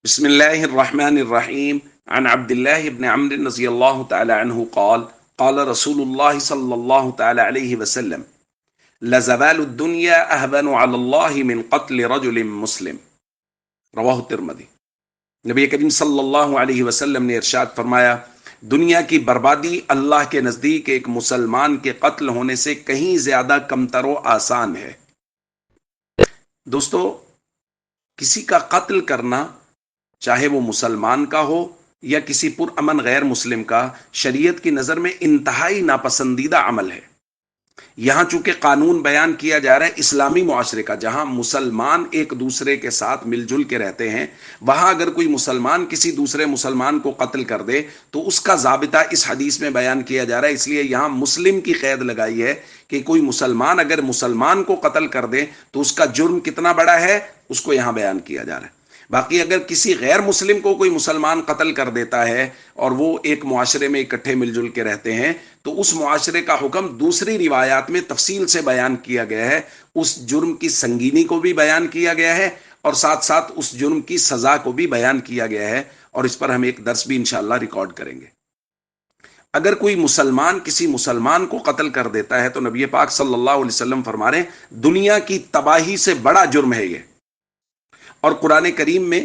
بسم الله الرحمن الرحيم عن عبد الله بن عمرو رضي الله تعالى عنه قال قال رسول الله صلى الله تعالى عليه وسلم لزوال الدنيا أهون على الله من قتل رجل مسلم رواہ الترمذی۔ نبی کریم صلی اللہ علیہ وسلم نے ارشاد فرمایا، دنیا کی بربادی اللہ کے نزدیک ایک مسلمان کے قتل ہونے سے کہیں زیادہ کمتر و آسان ہے۔ دوستو، کسی کا قتل کرنا، چاہے وہ مسلمان کا ہو یا کسی پرامن غیر مسلم کا، شریعت کی نظر میں انتہائی ناپسندیدہ عمل ہے۔ یہاں چونکہ قانون بیان کیا جا رہا ہے اسلامی معاشرے کا، جہاں مسلمان ایک دوسرے کے ساتھ مل جل کے رہتے ہیں، وہاں اگر کوئی مسلمان کسی دوسرے مسلمان کو قتل کر دے تو اس کا ضابطہ اس حدیث میں بیان کیا جا رہا ہے۔ اس لیے یہاں مسلم کی قید لگائی ہے کہ کوئی مسلمان اگر مسلمان کو قتل کر دے تو اس کا جرم کتنا بڑا ہے، اس کو یہاں بیان کیا جا رہا ہے۔ باقی اگر کسی غیر مسلم کو کوئی مسلمان قتل کر دیتا ہے اور وہ ایک معاشرے میں اکٹھے مل جل کے رہتے ہیں تو اس معاشرے کا حکم دوسری روایات میں تفصیل سے بیان کیا گیا ہے، اس جرم کی سنگینی کو بھی بیان کیا گیا ہے اور ساتھ ساتھ اس جرم کی سزا کو بھی بیان کیا گیا ہے، اور اس پر ہم ایک درس بھی انشاءاللہ ریکارڈ کریں گے۔ اگر کوئی مسلمان کسی مسلمان کو قتل کر دیتا ہے تو نبی پاک صلی اللہ علیہ وسلم فرما رہے ہیں دنیا کی تباہی سے بڑا جرم ہے یہ۔ اور قرآن کریم میں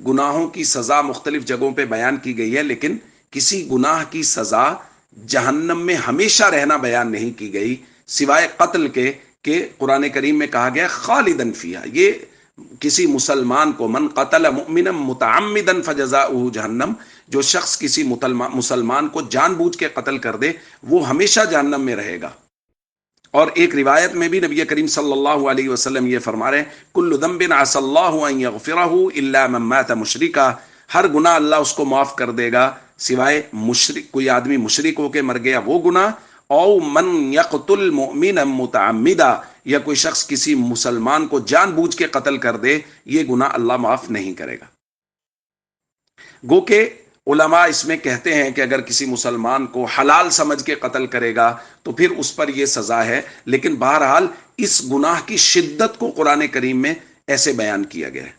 گناہوں کی سزا مختلف جگہوں پہ بیان کی گئی ہے، لیکن کسی گناہ کی سزا جہنم میں ہمیشہ رہنا بیان نہیں کی گئی سوائے قتل کے، کہ قرآن کریم میں کہا گیا خالدن فیہا۔ یہ کسی مسلمان کو، من قتل مؤمنا متعمدا فجزاؤہ جہنم، جو شخص کسی مسلمان کو جان بوجھ کے قتل کر دے وہ ہمیشہ جہنم میں رہے گا۔ اور ایک روایت میں بھی نبی کریم صلی اللہ علیہ وسلم یہ فرما رہے ہیں کل ذنب عسى الله ان يغفره الا من مات مشرکا، ہر گناہ اللہ اس کو معاف کر دے گا سوائے مشرک، کوئی آدمی مشرک ہو کے مر گیا وہ گناہ، او من يقتل مؤمنا متعمدا، یا کوئی شخص کسی مسلمان کو جان بوجھ کے قتل کر دے، یہ گناہ اللہ معاف نہیں کرے گا۔ گو کہ علماء اس میں کہتے ہیں کہ اگر کسی مسلمان کو حلال سمجھ کے قتل کرے گا تو پھر اس پر یہ سزا ہے، لیکن بہرحال اس گناہ کی شدت کو قرآن کریم میں ایسے بیان کیا گیا ہے۔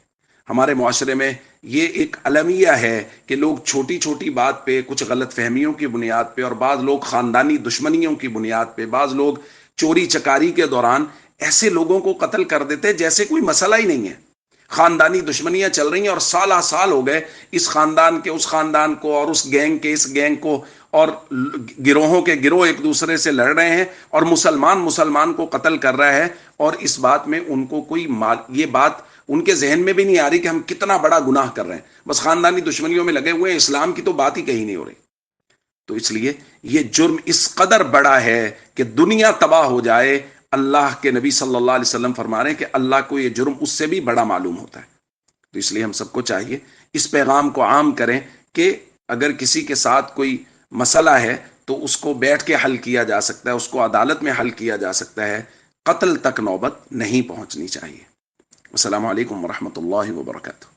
ہمارے معاشرے میں یہ ایک المیہ ہے کہ لوگ چھوٹی چھوٹی بات پہ، کچھ غلط فہمیوں کی بنیاد پہ، اور بعض لوگ خاندانی دشمنیوں کی بنیاد پہ، بعض لوگ چوری چکاری کے دوران ایسے لوگوں کو قتل کر دیتے جیسے کوئی مسئلہ ہی نہیں ہے۔ خاندانی دشمنیاں چل رہی ہیں اور سالہ سال ہو گئے اس خاندان کے اس خاندان کو، اور اس گینگ کے اس گینگ کو، اور گروہوں کے گروہ ایک دوسرے سے لڑ رہے ہیں، اور مسلمان کو قتل کر رہا ہے، اور اس بات میں ان کو کوئی یہ بات ان کے ذہن میں بھی نہیں آ رہی کہ ہم کتنا بڑا گناہ کر رہے ہیں، بس خاندانی دشمنیوں میں لگے ہوئے ہیں، اسلام کی تو بات ہی کہیں نہیں ہو رہی۔ تو اس لیے یہ جرم اس قدر بڑا ہے کہ دنیا تباہ ہو جائے، اللہ کے نبی صلی اللہ علیہ وسلم فرما رہے ہیں کہ اللہ کو یہ جرم اس سے بھی بڑا معلوم ہوتا ہے۔ تو اس لیے ہم سب کو چاہیے اس پیغام کو عام کریں کہ اگر کسی کے ساتھ کوئی مسئلہ ہے تو اس کو بیٹھ کے حل کیا جا سکتا ہے، اس کو عدالت میں حل کیا جا سکتا ہے، قتل تک نوبت نہیں پہنچنی چاہیے۔ السلام علیکم ورحمۃ اللہ وبرکاتہ۔